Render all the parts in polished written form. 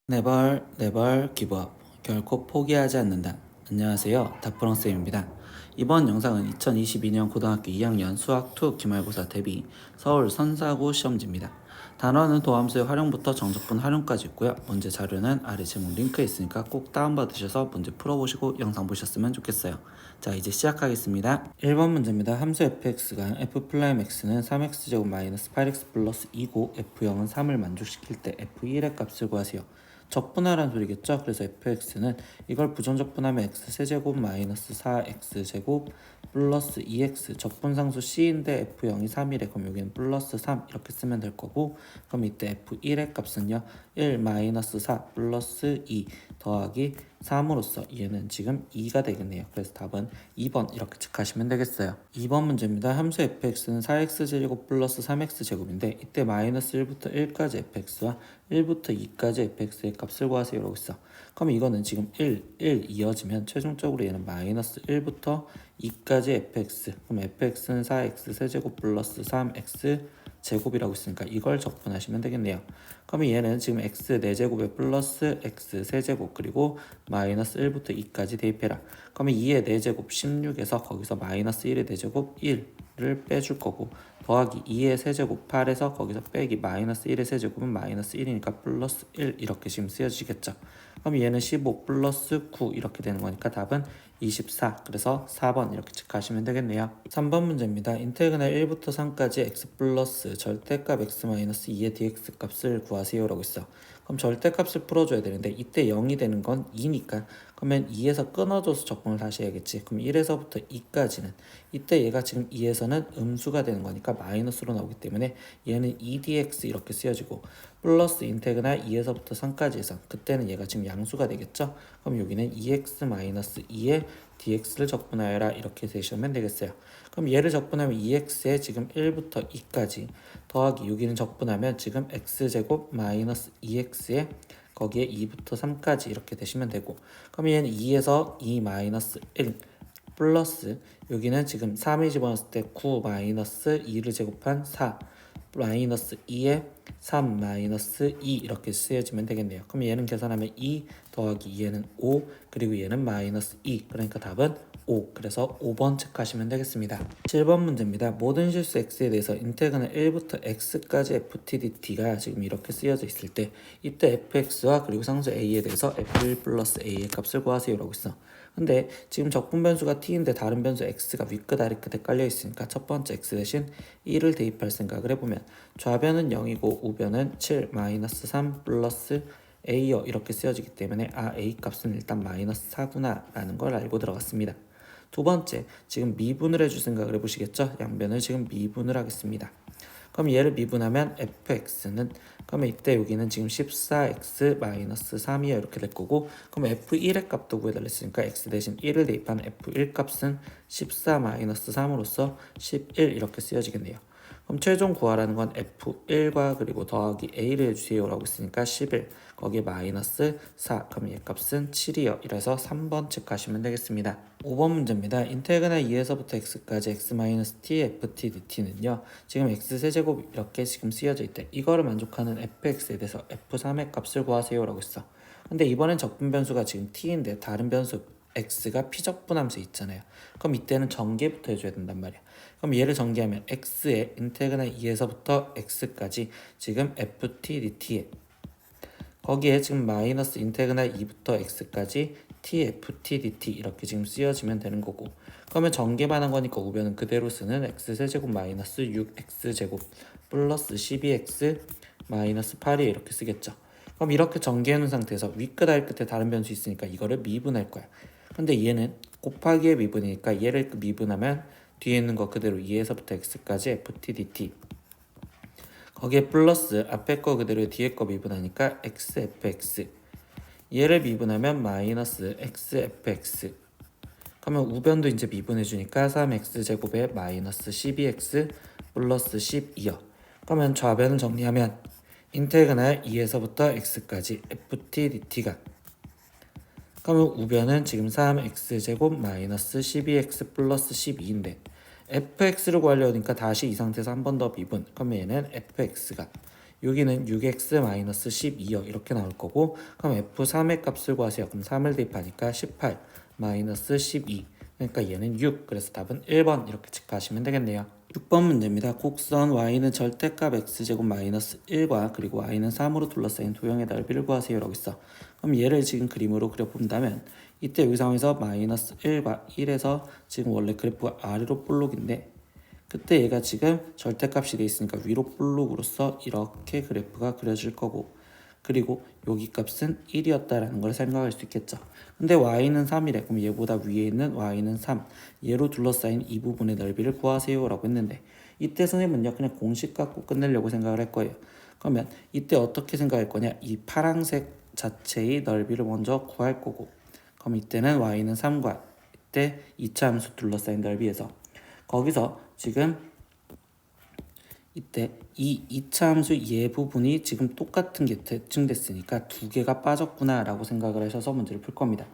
네벌 기브업 결코 포기하지 않는다. 안녕하세요, 다프랑쌤입니다. 이번 영상은 2022년 고등학교 2학년 수학2 기말고사 대비 서울 선사고 시험지입니다. 단어는 도함수의 활용부터 정적분 활용까지 있고요. 문제 자료는 아래 제목 링크에 있으니까 꼭 다운받으셔서 문제 풀어보시고 영상 보셨으면 좋겠어요. 자, 이제 시작하겠습니다. 1번 문제입니다. 함수 fx가 f'x는 3x제곱 마이너스 8x 플러스 2고 f0은 3을 만족시킬 때 f1의 값을 구하세요. 적분하라는 소리겠죠. 그래서 fx는 이걸 부정적분하면 x 세제곱 마이너스 4x 제곱 플러스 2x 적분상수 c인데 f0이 3이래. 그럼 여기는 플러스 3 이렇게 쓰면 될 거고, 그럼 이때 f1의 값은요 1 마이너스 4 플러스 2 더하기 3으로써 얘는 지금 2가 되겠네요. 그래서 답은 2번 이렇게 체크하시면 되겠어요. 2번 문제입니다. 함수 fx는 4x제곱 플러스 3x제곱인데 이때 마이너스 1부터 1까지 fx와 1부터 2까지 fx의 값을 구하세요 라고 있어. 그럼 이거는 지금 1 이어지면 최종적으로 얘는 마이너스 1부터 2까지 fx, 그럼 fx는 4x 세제곱 플러스 3x 제곱이라고 있으니까 이걸 적분하시면 되겠네요. 그러면 얘는 지금 x 4제곱에 플러스 x 세제곱 그리고 마이너스 1부터 2까지 대입해라. 그러면 2의 4제곱 16에서 거기서 마이너스 1의 4제곱 1을 빼줄 거고, 더하기 2의 세제곱 8에서 거기서 빼기 마이너스 1의 세제곱은 마이너스 1이니까 플러스 1 이렇게 지금 쓰여지겠죠. 그럼 얘는 15 플러스 9 이렇게 되는 거니까 답은 24. 그래서 4번 이렇게 체크하시면 되겠네요. 3번 문제입니다. 인테그랄 1부터 3까지 x 플러스 절대값 x 마이너스 2의 dx 값을 구하세요 라고 있어. 그럼 절대값을 풀어줘야 되는데 이때 0이 되는 건 2니까 그러면 2에서 끊어줘서 적분을 다시 해야겠지. 그럼 1에서부터 2까지는 이때 얘가 지금 2에서는 음수가 되는 거니까 마이너스로 나오기 때문에 얘는 2dx 이렇게 쓰여지고, 플러스 인테그랄 2에서부터 3까지 해서 그때는 얘가 지금 양수가 되겠죠. 그럼 여기는 2x 마이너스 2에 dx를 적분하여라 이렇게 되시면 되겠어요. 그럼 얘를 적분하면 2x에 지금 1부터 2까지 더하기 여기는 적분하면 지금 x제곱 마이너스 2x에 거기에 2부터 3까지 이렇게 되시면 되고, 그럼 얘는 2에서 2 마이너스 1 플러스 여기는 지금 3을 집어넣었을 때 9 마이너스 2를 제곱한 4 마이너스 2에 3 마이너스 2 이렇게 쓰여지면 되겠네요. 그럼 얘는 계산하면 2 더하기 얘는 5 그리고 얘는 마이너스 2, 그러니까 답은 5. 그래서 5번 체크하시면 되겠습니다. 7번 문제입니다. 모든 실수 x에 대해서 인테그랄 1부터 x까지 ftdt가 지금 이렇게 쓰여져 있을 때 이때 fx와 그리고 상수 a에 대해서 f1 플러스 a의 값을 구하세요 라고 있어. 근데 지금 적분 변수가 t인데 다른 변수 x가 윗끝 아래끝에 깔려 있으니까 첫 번째 x 대신 1을 대입할 생각을 해보면 좌변은 0이고 우변은 7 마이너스 3 플러스 a요 이렇게 쓰여지기 때문에 a 값은 일단 마이너스 4구나 라는 걸 알고 들어갔습니다. 두 번째, 지금 미분을 해줄 생각을 해보시겠죠? 양변을 지금 미분을 하겠습니다. 그럼 얘를 미분하면 fx는, 그러면 이때 여기는 지금 14x-3이야 이렇게 될 거고, 그럼 f1의 값도 구해달랬으니까 x 대신 1을 대입한 f1 값은 14-3으로서 11 이렇게 쓰여지겠네요. 그럼 최종 구하라는 건 f1과 그리고 더하기 a를 해주세요 라고 했으니까 11 거기에 마이너스 4, 그럼 얘 값은 7이요. 이래서 3번 체크하시면 되겠습니다. 5번 문제입니다. 인테그랄 2에서부터 x까지 x-t ftdt는요 지금 x세제곱 이렇게 지금 쓰여져 있대. 이거를 만족하는 fx에 대해서 f3의 값을 구하세요 라고 했어. 근데 이번엔 적분 변수가 지금 t인데 다른 변수 x가 피적분함수 있잖아요. 그럼 이때는 전개부터 해줘야 된단 말이야. 그럼 얘를 전개하면 x의 인테그랄 2에서부터 x까지 지금 ftdt에 거기에 지금 마이너스 인테그랄 2부터 x까지 tftdt 이렇게 지금 쓰여지면 되는 거고, 그러면 전개만 한 거니까 우변은 그대로 쓰는 x세제곱 마이너스 6x제곱 플러스 12x 마이너스 8이 이렇게 쓰겠죠. 그럼 이렇게 전개해 놓은 상태에서 윗끝 아래끝에 다른 변수 있으니까 이거를 미분할 거야. 근데 얘는 곱하기의 미분이니까 얘를 미분하면 뒤에 있는 거 그대로 2에서부터 x까지 ftdt 거기에 플러스 앞에 거 그대로 뒤에 거 미분하니까 xfx, 얘를 미분하면 마이너스 xfx, 그러면 우변도 이제 미분해주니까 3x제곱에 마이너스 12x 플러스 12요. 그러면 좌변을 정리하면 인테그랄 2에서부터 x까지 ftdt가, 그러면 우변은 지금 3x제곱 마이너스 12x 플러스 12인데 fx를 구하려니까 다시 이 상태에서 한 번 더 미분, 그러면 얘는 fx가 여기는 6x-12요. 이렇게 나올 거고, 그럼 f3의 값을 구하세요. 그럼 3을 대입하니까 18 12. 그러니까 얘는 6. 그래서 답은 1번 이렇게 체크하시면 되겠네요. 6번 문제입니다. 곡선 y는 절대값 x제곱 마이너스 1과 그리고 y는 3으로 둘러싸인 도형의 넓이를 구하세요 라고 있어. 그럼 얘를 지금 그림으로 그려본다면 이때 여기 상황에서 마이너스 1과 1에서 지금 원래 그래프가 아래로 볼록인데 그때 얘가 지금 절대값이 돼 있으니까 위로 볼록으로서 이렇게 그래프가 그려질 거고, 그리고 여기 값은 1이었다라는 걸 생각할 수 있겠죠. 근데 y는 3이래. 그럼 얘보다 위에 있는 y는 3, 얘로 둘러싸인 이 부분의 넓이를 구하세요 라고 했는데, 이때 선생님은요 그냥 공식 갖고 끝내려고 생각을 할 거예요. 그러면 이때 어떻게 생각할 거냐, 이 파란색 자체의 넓이를 먼저 구할 거고, 그럼 이때는 y는 3과 이때 2차 함수 둘러싸인 넓이에서 거기서 지금 이때 이 2차 함수 얘 부분이 지금 똑같은 게 대칭됐으니까 두 개가 빠졌구나 라고 생각을 하셔서 문제를 풀 겁니다.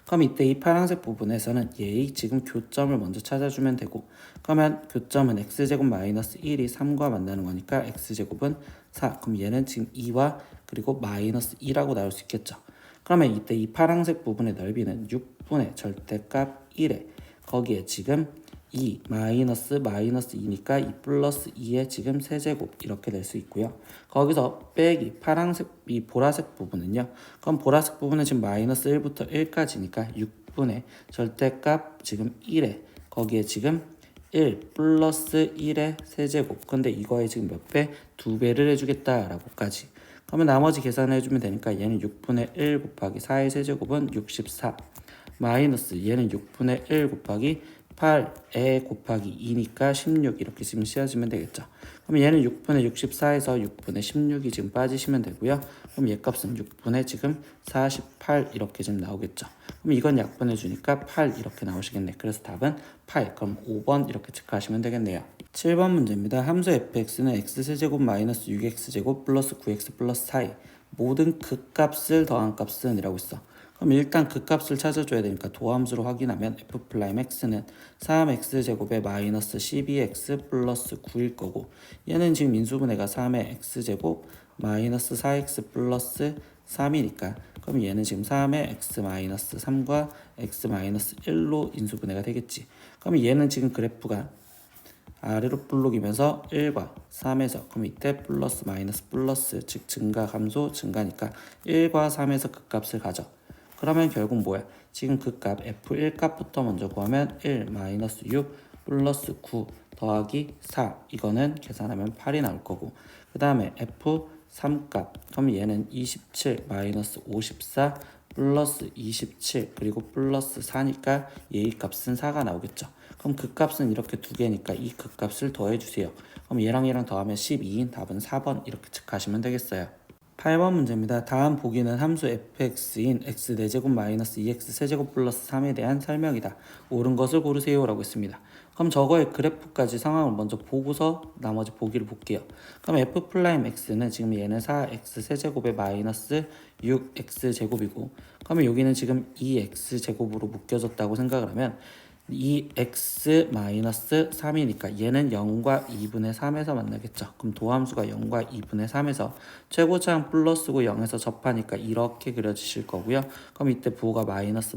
그럼 이때 이 파란색 부분에서는 얘의 지금 교점을 먼저 찾아주면 되고, 그러면 교점은 x제곱 마이너스 1이 3과 만나는 거니까 x제곱은 4. 그럼 얘는 지금 2와 그리고 마이너스 2라고 나올 수 있겠죠. 그러면 이때 이 파란색 부분의 넓이는 6분의 절대값 1에 거기에 지금 2 마이너스 2니까 2 플러스 2의 지금 세제곱 이렇게 될 수 있고요. 거기서 빼기 파란색 이 보라색 부분은요. 그럼 보라색 부분은 지금 마이너스 1부터 1까지니까 6분의 절대값 지금 1에 거기에 지금 1 플러스 1의 세제곱. 근데 이거에 지금 몇 배? 2배를 해주겠다라고까지. 그러면 나머지 계산을 해주면 되니까 얘는 6분의 1 곱하기 4의 세제곱은 64 마이너스 얘는 6분의 1 곱하기 8에 곱하기 2니까 16 이렇게 지금 씌워지면 되겠죠. 그럼 얘는 6분의 64에서 6분의 16이 지금 빠지시면 되고요. 그럼 얘 값은 6분의 지금 48 이렇게 지금 나오겠죠. 그럼 이건 약분해 주니까 8 이렇게 나오시겠네. 그래서 답은 8. 그럼 5번 이렇게 체크하시면 되겠네요. 7번 문제입니다. 함수 fx는 x세제곱 마이너스 6x제곱 플러스 9x 플러스 4의 모든 극값을 더한 값은 이라고 있어. 그럼 일단 극값을 찾아줘야 되니까 도함수로 확인하면 f'x는 3x제곱에 마이너스 12x 플러스 9일 거고, 얘는 지금 인수분해가 3의 x제곱 마이너스 4x 플러스 3이니까 그럼 얘는 지금 3의 x 마이너스 3과 x 마이너스 1로 인수분해가 되겠지. 그럼 얘는 지금 그래프가 아래로 볼록이면서 1과 3에서 그럼 이때 플러스 마이너스 플러스 즉 증가 감소 증가니까 1과 3에서 극값을 가져. 그러면 결국 뭐야? 지금 극값 f1 값부터 먼저 구하면 1 마이너스 6 플러스 9 더하기 4 이거는 계산하면 8이 나올 거고, 그 다음에 f3 값 그럼 얘는 27 마이너스 54 플러스 27 그리고 플러스 4니까 얘의 값은 4가 나오겠죠. 그럼 극값은 이렇게 두 개니까 이 극값을 더해주세요. 그럼 얘랑 더하면 12인 답은 4번 이렇게 체크하시면 되겠어요. 8번 문제입니다. 다음 보기는 함수 fx인 x 4제곱 마이너스 2x 세제곱 플러스 3에 대한 설명이다. 옳은 것을 고르세요 라고 했습니다. 그럼 저거의 그래프까지 상황을 먼저 보고서 나머지 보기를 볼게요. 그럼 f'x는 지금 얘는 4x 세제곱에 마이너스 6x 제곱이고, 그러면 여기는 지금 2x 제곱으로 묶여졌다고 생각을 하면 이 x 마이너스 3이니까 얘는 0과 2분의 3에서 만나겠죠. 그럼 도함수가 0과 2분의 3에서 최고차항 플러스고 0에서 접하니까 이렇게 그려지실 거고요. 그럼 이때 부호가 마이너스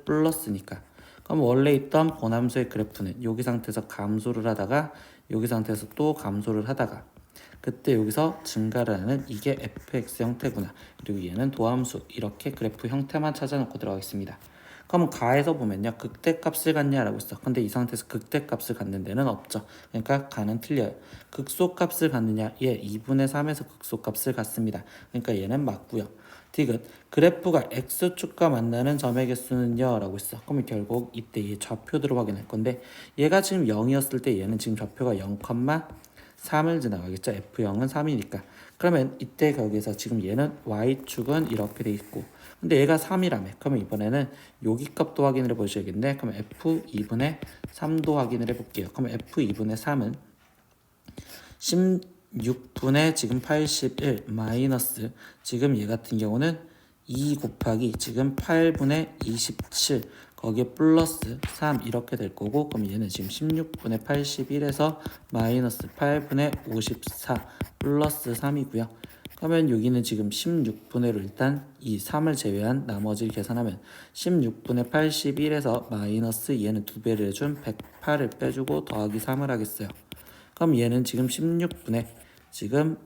플러스니까 그럼 원래 있던 번함수의 그래프는 여기 상태에서 감소를 하다가 여기 상태에서 또 감소를 하다가 그때 여기서 증가를 하는 이게 fx 형태구나. 그리고 얘는 도함수 이렇게 그래프 형태만 찾아놓고 들어가겠습니다. 그럼 가에서 보면요 극대값을 갖냐라고 있어. 근데 이 상태에서 극대값을 갖는 데는 없죠. 그러니까 가는 틀려요. 극소값을 갖느냐, 예 2분의 3에서 극소값을 갖습니다. 그러니까 얘는 맞고요. 디귿 그래프가 x축과 만나는 점의 개수는요 라고 있어. 그러면 결국 이때 얘 좌표들을 확인할 건데 얘가 지금 0이었을 때 얘는 지금 좌표가 0,3을 지나가겠죠. f0은 3이니까. 그러면 이때 거기에서 지금 얘는 y축은 이렇게 돼 있고, 근데 얘가 3이라며. 그러면 이번에는 여기 값도 확인을 해보셔야겠네. 그럼 f2분의 3도 확인을 해볼게요. 그럼 f2분의 3은 16분의 지금 81 마이너스 지금 얘 같은 경우는 2 곱하기 지금 8분의 27. 거기에 플러스 3 이렇게 될 거고, 그럼 얘는 지금 16분의 81에서 마이너스 8분의 54 플러스 3이고요. 그러면 여기는 지금 16분의로 일단 이 3을 제외한 나머지를 계산하면 16분의 81에서 마이너스 얘는 2배를 해준 108을 빼주고 더하기 3을 하겠어요. 그럼 얘는 지금 16분의 지금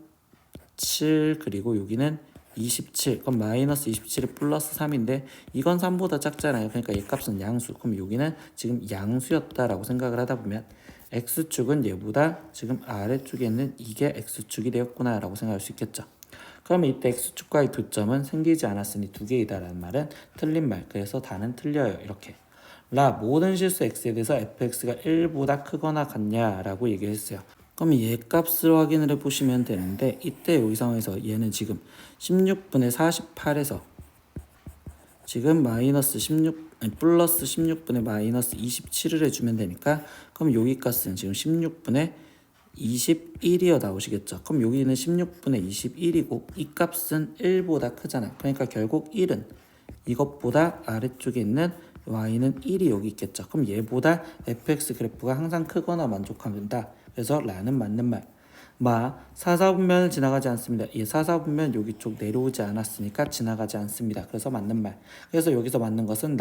7 그리고 여기는 27. 그럼 마이너스 27이 플러스 3인데 이건 3보다 작잖아요. 그러니까 이 값은 양수. 그럼 여기는 지금 양수였다라고 생각을 하다 보면 x축은 얘보다 지금 아래쪽에 있는 이게 x축이 되었구나 라고 생각할 수 있겠죠. 그러면 이때 x축과의 교점은 생기지 않았으니 2개이다라는 말은 틀린 말. 그래서 다는 틀려요. 이렇게. 모든 실수 x에 대해서 fx가 1보다 크거나 같냐라고 얘기를 했어요. 그럼 얘 값을 확인을 해보시면 되는데 이때 여기 상황에서 얘는 지금 16분의 48에서 지금 마이너스 16 아니 플러스 16분의 마이너스 27을 해주면 되니까 그럼 여기 값은 지금 16분의 21이어 나오시겠죠. 그럼 여기는 16분의 21이고 이 값은 1보다 크잖아. 그러니까 결국 1은 이것보다 아래쪽에 있는 y는 1이 여기 있겠죠. 그럼 얘보다 fx 그래프가 항상 크거나 만족한다. 그래서 라는 맞는 말. 사사분면을 지나가지 않습니다. 이 사사분면 여기 쪽 내려오지 않았으니까 지나가지 않습니다. 그래서 맞는 말. 그래서 여기서 맞는 것은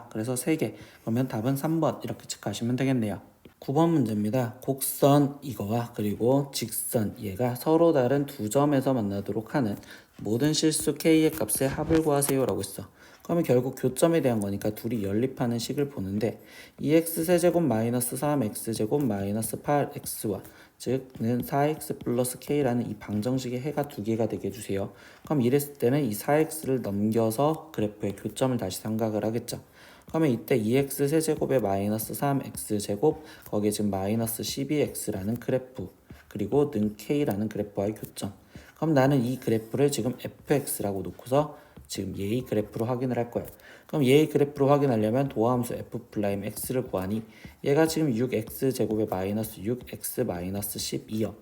그래서 3개. 그러면 답은 3번 이렇게 체크하시면 되겠네요. 9번 문제입니다. 곡선 이거와 그리고 직선 얘가 서로 다른 두 점에서 만나도록 하는 모든 실수 k의 값의 합을 구하세요 라고 했어. 그러면 결국 교점에 대한 거니까 둘이 연립하는 식을 보는데 2x 세제곱 마이너스 3x제곱 마이너스 8x와 즉는 4x 플러스 k라는 이 방정식의 해가 두 개가 되게 해주세요. 그럼 이랬을 때는 이 4x를 넘겨서 그래프의 교점을 다시 생각을 하겠죠. 그러면 이때 2x 세제곱에 마이너스 3x제곱 거기에 지금 마이너스 12x라는 그래프 그리고 는 k라는 그래프와의 교점. 그럼 나는 이 그래프를 지금 fx라고 놓고서 지금 얘의 그래프로 확인을 할 거예요. 그럼 얘의 그래프로 확인하려면 도함수 f'x를 구하니 얘가 지금 6x제곱에 마이너스 6x 마이너스 12요.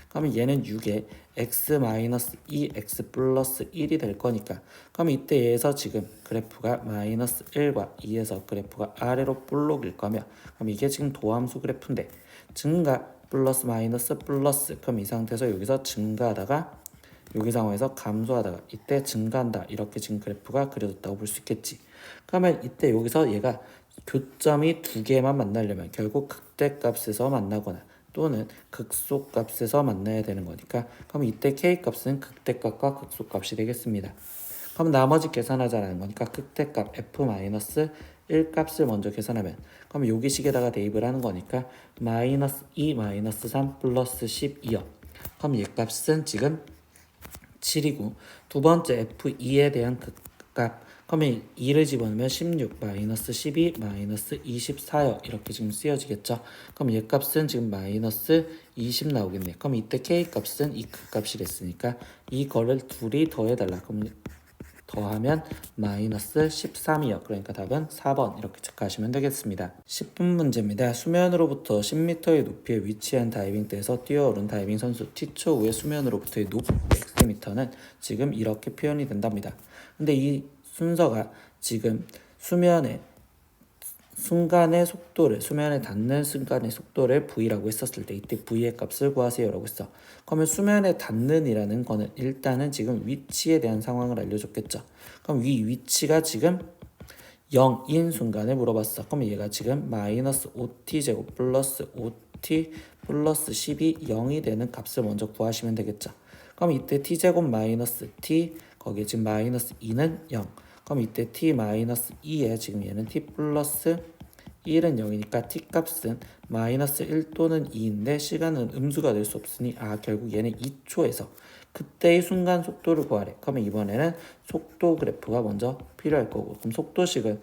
그러면 얘는 6에 x 마이너스 2x 플러스 1이 될 거니까 그럼 이때 얘에서 지금 그래프가 마이너스 1과 2에서 그래프가 아래로 볼록일 거면 그럼 이게 지금 도함수 그래프인데 증가 플러스 마이너스 플러스 그럼 이 상태에서 여기서 증가하다가 여기 상황에서 감소하다가 이때 증가한다 이렇게 지금 그래프가 그려졌다고 볼 수 있겠지. 그러면 이때 여기서 얘가 교점이 두 개만 만나려면 결국 극대값에서 만나거나 또는 극소값에서 만나야 되는 거니까 그럼 이때 k값은 극대값과 극소값이 되겠습니다. 그럼 나머지 계산하자라는 거니까 극대값 f-1 값을 먼저 계산하면 그럼 여기 식에다가 대입을 하는 거니까 마이너스 2 마이너스 3 플러스 12요. 그럼 얘 값은 지금 7이고 두 번째 f2에 대한 극값 그러면 2를 집어넣으면 16 마이너스 12 마이너스 24요 이렇게 지금 쓰여지겠죠. 그럼 얘 값은 지금 마이너스 20 나오겠네. 그럼 이때 k 값은 이 극값이 됐으니까 이거를 둘이 더해달라. 그럼 더하면 마이너스 13이요. 그러니까 답은 4번 이렇게 체크하시면 되겠습니다. 10분 문제입니다. 수면으로부터 10m의 높이에 위치한 다이빙대에서 뛰어오른 다이빙 선수 T초 후에 수면으로부터의 높이 xm는 지금 이렇게 표현이 된답니다. 근데 이 순서가 지금 수면의 수면에 닿는 순간의 속도를 v라고 했었을 때 이때 v의 값을 구하세요 라고 했어. 그러면 수면에 닿는 이라는 거는 일단은 지금 위치에 대한 상황을 알려줬겠죠. 그럼 위치가 지금 0인 순간에 물어봤어. 그럼 얘가 지금 마이너스 5t 제곱 플러스 5t 플러스 10이 0이 되는 값을 먼저 구하시면 되겠죠. 그럼 이때 t 제곱 마이너스 t 거기에 지금 마이너스 2는 0. 그럼 이때 t 마이너스 2에 지금 얘는 t 플러스 1은 0이니까 t 값은 마이너스 1 또는 2인데 시간은 음수가 될 수 없으니 결국 얘는 2초에서 그때의 순간 속도를 구하래. 그러면 이번에는 속도 그래프가 먼저 필요할 거고 그럼 속도식은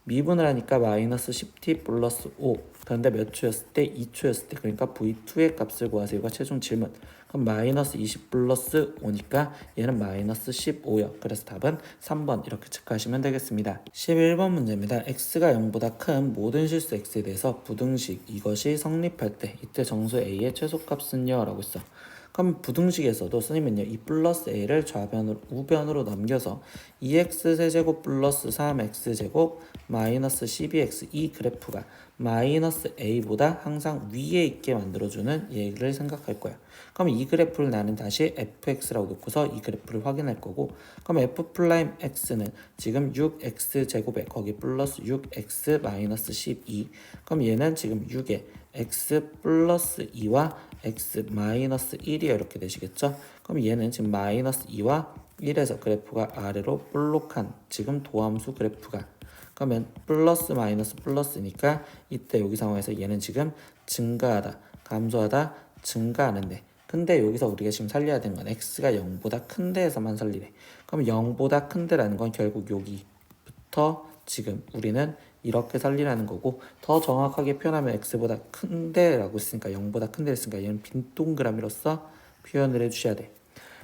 미분을 하니까 마이너스 10t 플러스 5 그런데 몇 초였을 때? 2초였을 때 그러니까 v2의 값을 구하세요가 최종 질문. 그럼 마이너스 20 플러스 5니까 얘는 마이너스 15요. 그래서 답은 3번 이렇게 체크하시면 되겠습니다. 11번 문제입니다. x가 0보다 큰 모든 실수 x에 대해서 부등식 이것이 성립할 때 이때 정수 a의 최소값은요? 라고 했어. 그럼 부등식에서도 선생님은요 이 플러스 a를 좌변으로 우변으로 넘겨서 2x 세제곱 플러스 3x 제곱 마이너스 12x 이 그래프가 마이너스 a보다 항상 위에 있게 만들어주는 얘를 생각할 거야. 그럼 이 그래프를 나는 다시 fx라고 놓고서 이 그래프를 확인할 거고, 그럼 f'x는 지금 6x 제곱에 거기 플러스 6x 마이너스 12, 그럼 얘는 지금 6에 x 플러스 2와 x 마이너스 1이요 이렇게 되시겠죠. 그럼 얘는 지금 마이너스 2와 1에서 그래프가 아래로 볼록한 지금 도함수 그래프가, 그러면 플러스 마이너스 플러스니까 이때 여기 상황에서 얘는 지금 증가하다 감소하다 증가하는데, 근데 여기서 우리가 지금 살려야 되는 건 x가 0보다 큰 데에서만 살리래. 그럼 0보다 큰 데라는 건 결국 여기부터 지금 우리는 이렇게 살리라는 거고, 더 정확하게 표현하면 x보다 큰 데라고 했으니까 0보다 큰 데를 했으니까 얘는 빈 동그라미로서 표현을 해주셔야 돼.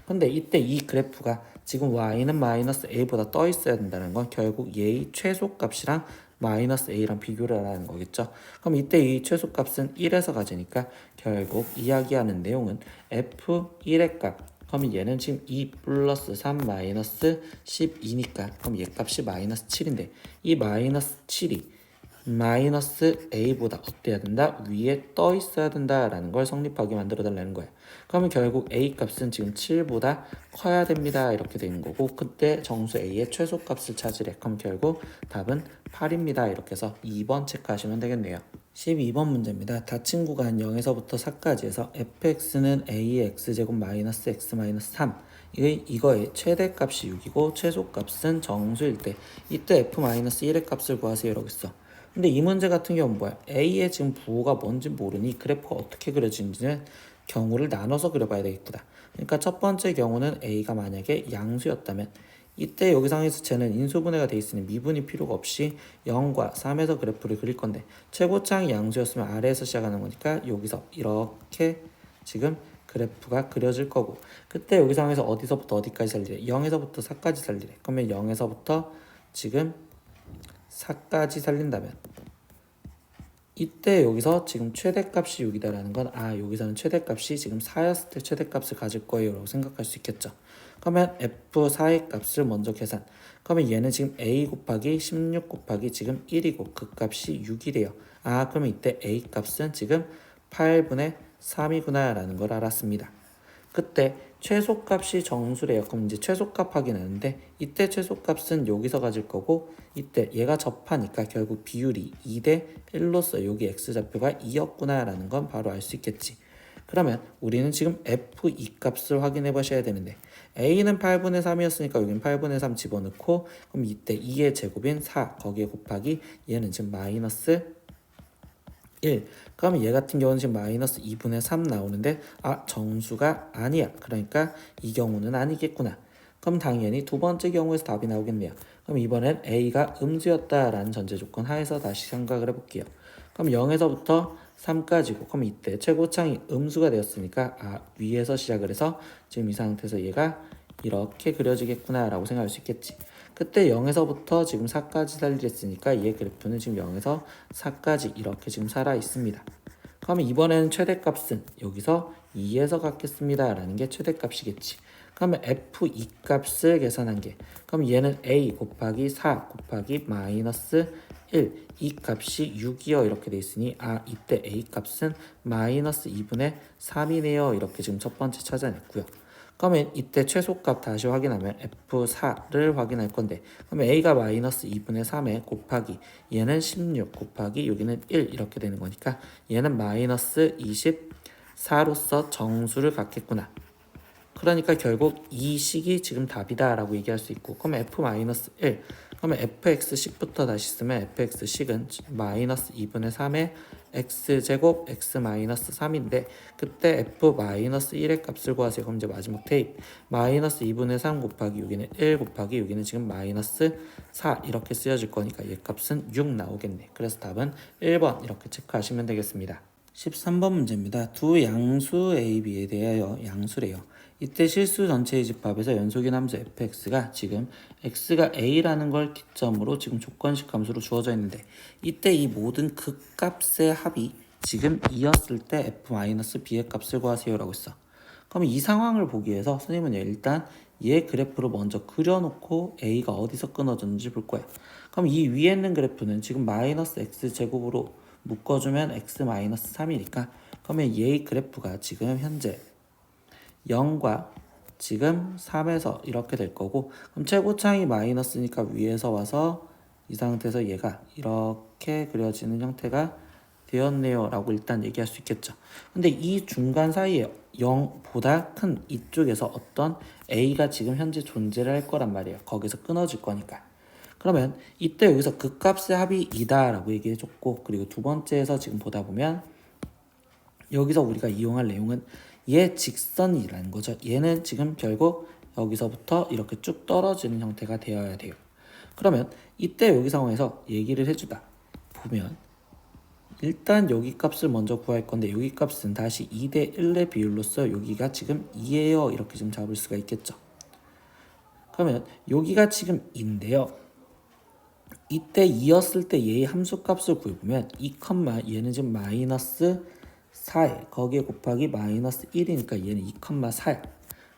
근데 이때 이 그래프가 지금 y는 마이너스 a보다 떠 있어야 된다는 건 결국 얘의 최소값이랑 마이너스 a랑 비교를 하라는 거겠죠. 그럼 이때 이 최소값은 1에서 가지니까 결국 이야기하는 내용은 f1의 값, 그럼 얘는 지금 2 플러스 3 마이너스 12니까 그럼 얘 값이 마이너스 7인데 이 마이너스 7이 마이너스 a보다 어때야 된다? 위에 떠 있어야 된다라는 걸 성립하게 만들어 달라는 거야. 그러면 결국 a 값은 지금 7보다 커야 됩니다 이렇게 되는 거고, 그때 정수 a의 최소값을 찾으래. 그럼 결국 답은 8입니다 이렇게 해서 2번 체크하시면 되겠네요. 12번 문제입니다. 닫힌 구간 0에서부터 4까지 해서 fx는 a의 x제곱 마이너스 x 마이너스 3, 이거의 최대값이 6이고 최소값은 정수일 때 이때 f-1의 값을 구하세요 이러고 있어. 근데 이 문제 같은 경우는 뭐야? A의 지금 부호가 뭔지 모르니 그래프가 어떻게 그려지는지는 경우를 나눠서 그려봐야 되겠구나. 그러니까 첫 번째 경우는 A가 만약에 양수였다면 이때 여기 상에서 쟤는 인수분해가 돼 있으니 미분이 필요가 없이 0과 3에서 그래프를 그릴 건데, 최고창이 양수였으면 아래에서 시작하는 거니까 여기서 이렇게 지금 그래프가 그려질 거고, 그때 여기 상에서 어디서부터 어디까지 살리래? 0에서부터 4까지 살리래. 그러면 0에서부터 지금 4까지 살린다면 이때 여기서 지금 최대값이 6이다라는 건 여기서는 최대값이 지금 4였을 때 최대값을 가질 거예요 라고 생각할 수 있겠죠. 그러면 f4의 값을 먼저 계산. 그러면 얘는 지금 a 곱하기 16 곱하기 지금 1이고 그 값이 6이래요. 그러면 이때 a 값은 지금 8분의 3이구나 라는 걸 알았습니다. 그때 최소값이 정수래요. 그럼 이제 최소값 확인하는데 이때 최소값은 여기서 가질 거고, 이때 얘가 접하니까 결국 비율이 2대 1로서 여기 x좌표가 2였구나 라는 건 바로 알 수 있겠지. 그러면 우리는 지금 f2 값을 확인해 보셔야 되는데 a는 8분의 3이었으니까 여긴 8분의 3 집어넣고, 그럼 이때 2의 제곱인 4 거기에 곱하기 얘는 지금 마이너스 1. 그럼 얘 같은 경우는 지금 마이너스 2분의 3 나오는데 정수가 아니야. 그러니까 이 경우는 아니겠구나. 그럼 당연히 두 번째 경우에서 답이 나오겠네요. 그럼 이번엔 A가 음수였다라는 전제 조건 하에서 다시 생각을 해볼게요. 그럼 0에서부터 3까지고, 그럼 이때 최고창이 음수가 되었으니까 위에서 시작을 해서 지금 이 상태에서 얘가 이렇게 그려지겠구나 라고 생각할 수 있겠지. 그때 0에서부터 지금 4까지 살리랬으니까 얘 그래프는 지금 0에서 4까지 이렇게 지금 살아 있습니다. 그러면 이번에는 최대값은 여기서 2에서 갖겠습니다 라는 게 최대값이겠지. 그러면 f2 값을 계산한 게, 그럼 얘는 a 곱하기 4 곱하기 마이너스 1, 이 값이 6이요 이렇게 돼 있으니 이때 a 값은 마이너스 2분의 3이네요 이렇게 지금 첫 번째 찾아냈고요. 그러면 이때 최소값 다시 확인하면 f4를 확인할 건데, 그러면 a가 마이너스 2분의 3에 곱하기 얘는 16 곱하기 여기는 1 이렇게 되는 거니까 얘는 마이너스 24로서 정수를 갖겠구나. 그러니까 결국 이 식이 지금 답이다 라고 얘기할 수 있고, 그러면 f-1, 그러면 fx10부터 다시 쓰면 fx식은 마이너스 2분의 3의 x제곱 x-3인데 그때 f-1의 값을 구하세요. 그럼 이제 마지막 대입 마이너스 2분의 3 곱하기 여기는 1 곱하기 여기는 지금 마이너스 4 이렇게 쓰여질 거니까 얘 값은 6 나오겠네. 그래서 답은 1번 이렇게 체크하시면 되겠습니다. 13번 문제입니다. 두 양수 a, b에 대하여 양수래요. 이때 실수 전체의 집합에서 연속인 함수 fx가 지금 x가 a라는 걸 기점으로 지금 조건식 함수로 주어져 있는데, 이때 이 모든 극값의 합이 지금 2였을 때 f-b의 값을 구하세요 라고 했어. 그럼 이 상황을 보기 위해서 선생님은 일단 얘 그래프를 먼저 그려놓고 A가 어디서 끊어졌는지 볼 거예요. 그럼 이 위에 있는 그래프는 지금 마이너스 X제곱으로 묶어주면 X 마이너스 3이니까 그러면 얘의 그래프가 지금 현재 0과 지금 3에서 이렇게 될 거고, 그럼 최고창이 마이너스니까 위에서 와서 이 상태에서 얘가 이렇게 그려지는 형태가 되었네요 라고 일단 얘기할 수 있겠죠. 근데 이 중간 사이에 0보다 큰 이쪽에서 어떤 A가 지금 현재 존재를 할 거란 말이에요. 거기서 끊어질 거니까. 그러면 이때 여기서 극값의 합이 2다 라고 얘기해 줬고, 그리고 두 번째에서 지금 보다 보면 여기서 우리가 이용할 내용은 얘 직선이라는 거죠. 얘는 지금 결국 여기서부터 이렇게 쭉 떨어지는 형태가 되어야 돼요. 그러면 이때 여기 상황에서 얘기를 해주다 보면 일단 여기 값을 먼저 구할 건데 여기 값은 다시 2대 1의 비율로서 여기가 지금 2예요 이렇게 좀 잡을 수가 있겠죠. 그러면 여기가 지금 2인데요. 이때 2였을 때 얘의 함수값을 구해보면 2, 얘는 지금 마이너스 4에 거기에 곱하기 마이너스 1이니까 얘는 2,4야.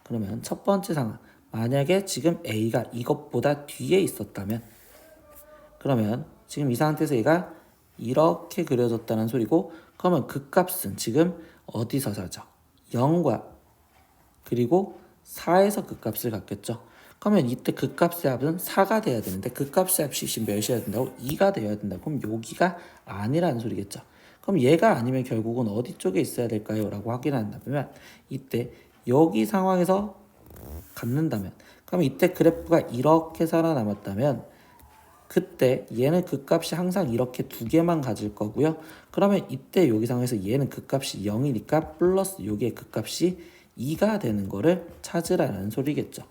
그러면 첫 번째 상황, 만약에 지금 A가 이것보다 뒤에 있었다면 그러면 지금 이 상태에서 얘가 이렇게 그려졌다는 소리고, 그러면 그 값은 지금 어디서 사죠? 0과 그리고 4에서 그 값을 갖겠죠. 그러면 이때 그 값의 합은 4가 돼야 되는데 그 값의 합이 지금 몇이어야 된다고? 2가 돼야 된다고. 그럼 여기가 아니라는 소리겠죠. 그럼 얘가 아니면 결국은 어디 쪽에 있어야 될까요? 라고 확인한다면 이때 여기 상황에서 갖는다면, 그럼 이때 그래프가 이렇게 살아남았다면 그때 얘는 그 값이 항상 이렇게 두 개만 가질 거고요. 그러면 이때 여기 상황에서 얘는 그 값이 0이니까 플러스 여기에 그 값이 2가 되는 거를 찾으라는 소리겠죠.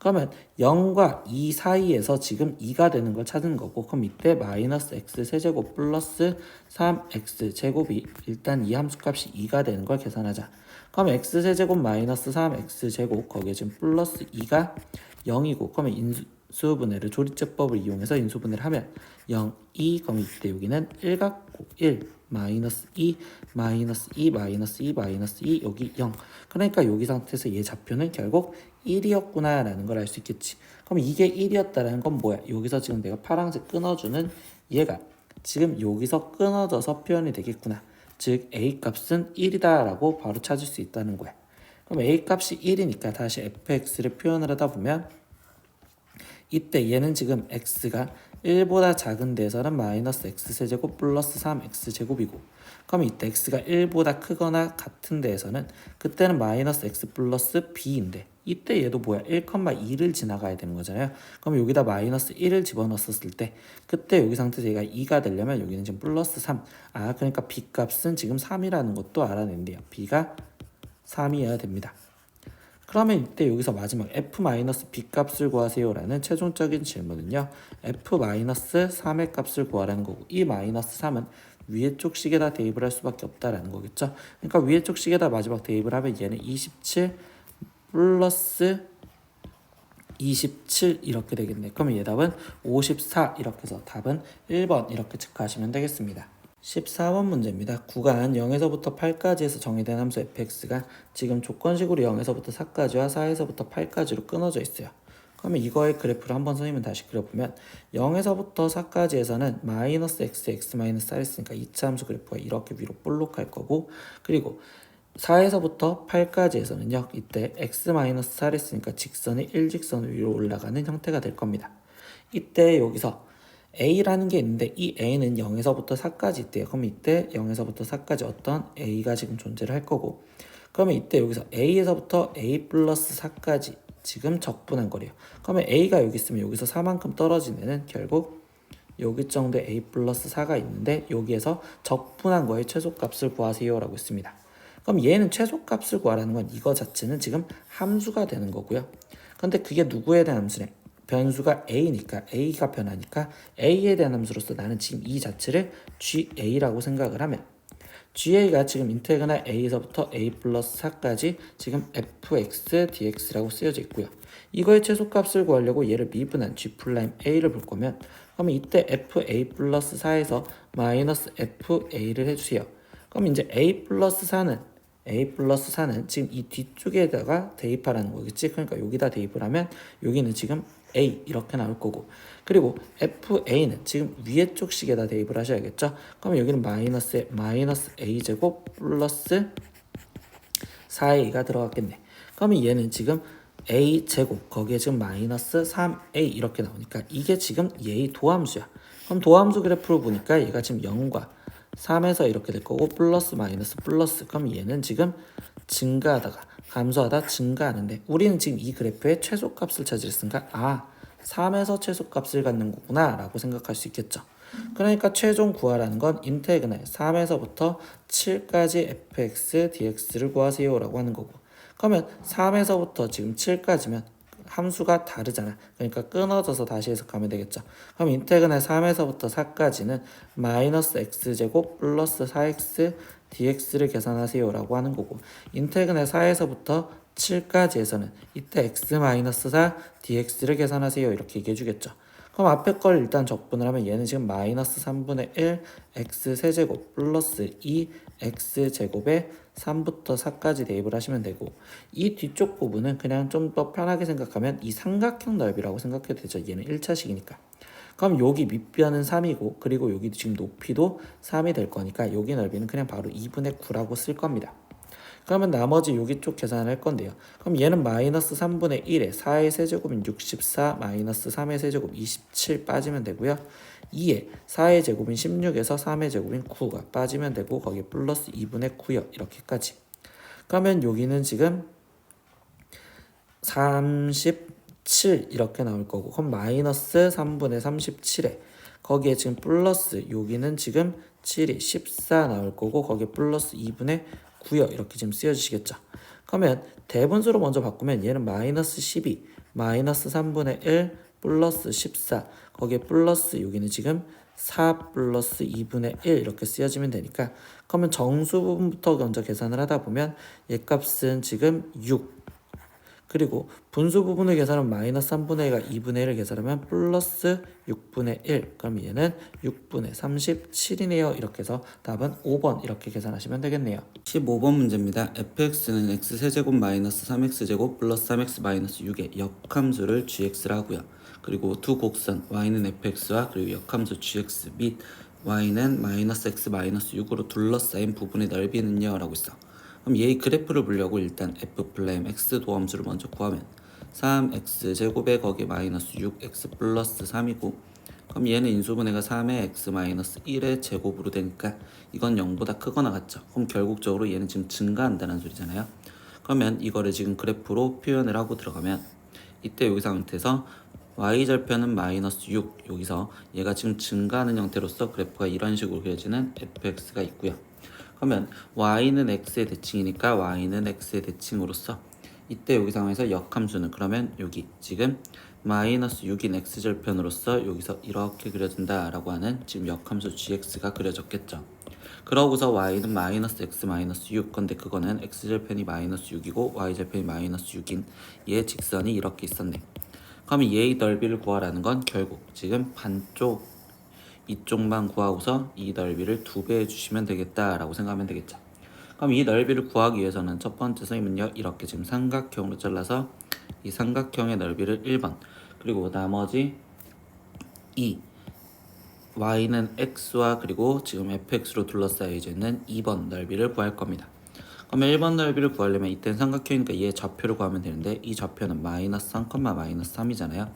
그러면 0과 2 사이에서 지금 2가 되는 걸 찾은 거고, 그럼 이때 마이너스 x 세제곱 플러스 3x 제곱이 일단 이 함수값이 2가 되는 걸 계산하자. 그럼 x 세제곱 마이너스 3x 제곱 거기에 지금 플러스 2가 0이고, 그러면 인수분해를 조리제법을 이용해서 인수분해를 하면 0, 2, 그럼 이때 여기는 1 같고 1, 마이너스 2, 마이너스 2, 마이너스 2, 마이너스 2, 여기 0. 그러니까 여기 상태에서 얘 좌표는 결국 1이었구나 라는 걸 알 수 있겠지. 그럼 이게 1이었다는 건 뭐야? 여기서 지금 내가 파란색 끊어주는 얘가 지금 여기서 끊어져서 표현이 되겠구나. 즉 A 값은 1이다 라고 바로 찾을 수 있다는 거야. 그럼 A 값이 1이니까 다시 fx를 표현을 하다 보면 이때 얘는 지금 x가 1보다 작은 데에서는 마이너스 x세제곱 플러스 3x제곱이고, 그럼 이때 x가 1보다 크거나 같은 데에서는 그때는 마이너스 x 플러스 b인데 이때 얘도 뭐야? 1,2를 지나가야 되는 거잖아요. 그럼 여기다 마이너스 1을 집어넣었을 때 그때 여기 상태에서 얘가 2가 되려면 여기는 지금 플러스 3. 그러니까 b 값은 지금 3이라는 것도 알아낸대요. b가 3이어야 됩니다. 그러면 이때 여기서 마지막 f-b 값을 구하세요 라는 최종적인 질문은요, f-3의 값을 구하라는 거고, 이 마이너스 3은 위에 쪽 식에다 대입을 할 수밖에 없다라는 거겠죠. 그러니까 위에 쪽 식에다 마지막 대입을 하면 얘는 27 플러스 27 이렇게 되겠네. 그러면 얘 답은 54 이렇게 해서 답은 1번 이렇게 체크하시면 되겠습니다. 14번 문제입니다. 구간 0에서부터 8까지에서 정의된 함수 fx가 지금 조건식으로 0에서부터 4까지와 4에서부터 8까지로 끊어져 있어요. 그러면 이거의 그래프를 한번 선생님은 다시 그려보면 0에서부터 4까지에서는 마이너스 x, x 마이너스 4를 쓰니까 2차 함수 그래프가 이렇게 위로 볼록할 거고, 그리고 4에서부터 8까지에서는요 이때 x-4를 쓰니까 직선이 일직선 위로 올라가는 형태가 될 겁니다. 이때 여기서 a라는 게 있는데 이 a는 0에서부터 4까지 있대요. 그럼 이때 0에서부터 4까지 어떤 a가 지금 존재를 할 거고, 그러면 이때 여기서 a에서부터 a 플러스 4까지 지금 적분한 거래요. 그러면 a가 여기 있으면 여기서 4만큼 떨어진 애는 결국 여기 정도의 a 플러스 4가 있는데 여기에서 적분한 거의 최소값을 구하세요 라고 있습니다. 그럼 얘는 최소값을 구하라는 건 이거 자체는 지금 함수가 되는 거고요. 근데 그게 누구에 대한 함수래? 변수가 a니까 a가 변하니까 a에 대한 함수로서 나는 지금 이 자체를 ga라고 생각을 하면 ga가 지금 인테그랄 a에서부터 a 플러스 4까지 지금 fx dx라고 쓰여져 있고요. 이거의 최소값을 구하려고 얘를 미분한 g'(a를) 볼 거면 그러면 이때 fa 플러스 4에서 마이너스 fa를 해주세요. 그럼 이제 a 플러스 4는 a 플러스 4는 지금 이 뒤쪽에다가 대입하라는 거겠지. 그러니까 여기다 대입을 하면 여기는 지금 a 이렇게 나올 거고, 그리고 fa는 지금 위에 쪽 식에다 대입을 하셔야겠죠. 그럼 여기는 마이너스 a 제곱 플러스 4a가 들어갔겠네. 그러면 얘는 지금 a 제곱 거기에 지금 마이너스 3a 이렇게 나오니까 이게 지금 얘의 도함수야. 그럼 도함수 그래프로 보니까 얘가 지금 0과 3에서 이렇게 될 거고, 플러스 마이너스 플러스. 그럼 얘는 지금 증가하다가 감소하다 증가하는데, 우리는 지금 이 그래프의 최소값을 찾으랬으니까 3에서 최소값을 갖는 거구나 라고 생각할 수 있겠죠. 그러니까 최종 구하라는 건 인테그랄 3에서부터 7까지 fx dx를 구하세요 라고 하는 거고, 그러면 3에서부터 지금 7까지면 함수가 다르잖아. 그러니까 끊어져서 다시 해석하면 되겠죠. 그럼 인테그랄 3에서부터 4까지는 마이너스 x제곱 플러스 4x dx를 계산하세요 라고 하는 거고, 인테그랄 4에서부터 7까지에서는 이때 x-4 dx를 계산하세요 이렇게 얘기해 주겠죠. 그럼 앞에 걸 일단 적분을 하면 얘는 지금 마이너스 3분의 1 x 세제곱 플러스 2 x 제곱에 3부터 4까지 대입을 하시면 되고, 이 뒤쪽 부분은 그냥 좀 더 편하게 생각하면 이 삼각형 넓이라고 생각해도 되죠. 얘는 1차식이니까. 그럼 여기 밑변은 3이고, 그리고 여기 지금 높이도 3이 될 거니까 여기 넓이는 그냥 바로 2분의 9라고 쓸 겁니다. 그러면 나머지 여기 쪽 계산을 할 건데요. 그럼 얘는 마이너스 3분의 1에 4의 세제곱은 64 마이너스 3의 세제곱 27 빠지면 되고요. 2에 4의 제곱인 16에서 3의 제곱인 9가 빠지면 되고, 거기 플러스 2분의 9요 이렇게까지. 그러면 여기는 지금 37 이렇게 나올 거고, 그럼 마이너스 3분의 37에 거기에 지금 플러스 여기는 지금 7이 14 나올 거고, 거기에 플러스 2분의 9요 이렇게 지금 쓰여주시겠죠. 그러면 대분수로 먼저 바꾸면 얘는 마이너스 12 마이너스 3분의 1 플러스 14 거기에 플러스 여기는 지금 4 플러스 2분의 1 이렇게 쓰여지면 되니까, 그러면 정수 부분부터 먼저 계산을 하다 보면 얘 값은 지금 6, 그리고 분수 부분을 계산하면 마이너스 3분의 1과 2분의 1을 계산하면 플러스 6분의 1. 그럼 얘는 6분의 37이네요. 이렇게 해서 답은 5번 이렇게 계산하시면 되겠네요. 15번 문제입니다. fx는 x세제곱 마이너스 3x제곱 플러스 3x 마이너스 6의 역함수를 gx라 하고요. 그리고 두 곡선 y는 fx와 그리고 역함수 gx 및 y는 마이너스 x 마이너스 6으로 둘러싸인 부분의 넓이는요 라고 있어. 그럼 얘의 그래프를 보려고 일단 f 플레임 x 도함수를 먼저 구하면 3x 제곱에 거기에 마이너스 6x 플러스 3이고, 그럼 얘는 인수분해가 3의 x 마이너스 1의 제곱으로 되니까 이건 0보다 크거나 같죠. 그럼 결국적으로 얘는 지금 증가한다는 소리잖아요. 그러면 이거를 지금 그래프로 표현을 하고 들어가면 이때 여기 상태에서 y절편은 마이너스 6, 여기서 얘가 지금 증가하는 형태로서 그래프가 이런 식으로 그려지는 fx가 있고요. 그러면 y는 x의 대칭이니까 y는 x의 대칭으로서 이때 여기 상황에서 역함수는 그러면 여기 지금 마이너스 6인 x절편으로서 여기서 이렇게 그려진다 라고 하는 지금 역함수 gx가 그려졌겠죠. 그러고서 y는 마이너스 x 마이너스 6, 건데 그거는 x절편이 마이너스 6이고 y절편이 마이너스 6인 얘 직선이 이렇게 있었네. 그럼 얘의 넓이를 구하라는 건 결국 지금 반쪽 이쪽만 구하고서 이 넓이를 2배 해주시면 되겠다라고 생각하면 되겠죠. 그럼 이 넓이를 구하기 위해서는 첫 번째 선생님은요 이렇게 지금 삼각형으로 잘라서 이 삼각형의 넓이를 1번, 그리고 나머지 이 y는 x와 그리고 지금 fx로 둘러싸여져 있는 2번 넓이를 구할 겁니다. 그러면 1번 넓이를 구하려면 이때는 삼각형이니까 얘 좌표를 구하면 되는데, 이 좌표는 마이너스 3, 마이너스 3이잖아요.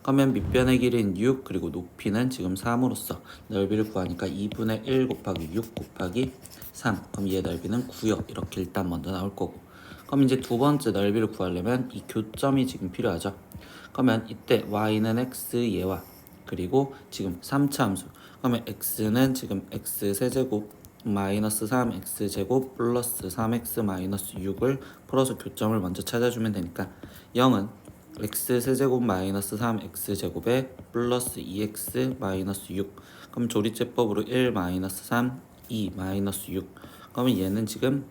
그러면 밑변의 길이는 6, 그리고 높이는 지금 3으로서 넓이를 구하니까 2분의 1 곱하기 6 곱하기 3. 그럼 얘 넓이는 9요. 이렇게 일단 먼저 나올 거고. 그럼 이제 두 번째 넓이를 구하려면 이 교점이 지금 필요하죠. 그러면 이때 y는 x 얘와 그리고 지금 3차 함수. 그러면 x는 지금 x 세제곱 마이너스 3x제곱 플러스 3x 마이너스 6을 풀어서 교점을 먼저 찾아주면 되니까 0은 x 세제곱 마이너스 3x제곱에 플러스 2x 마이너스 6. 그럼 조리제법으로 1 마이너스 3 2 마이너스 6. 그러면 얘는 지금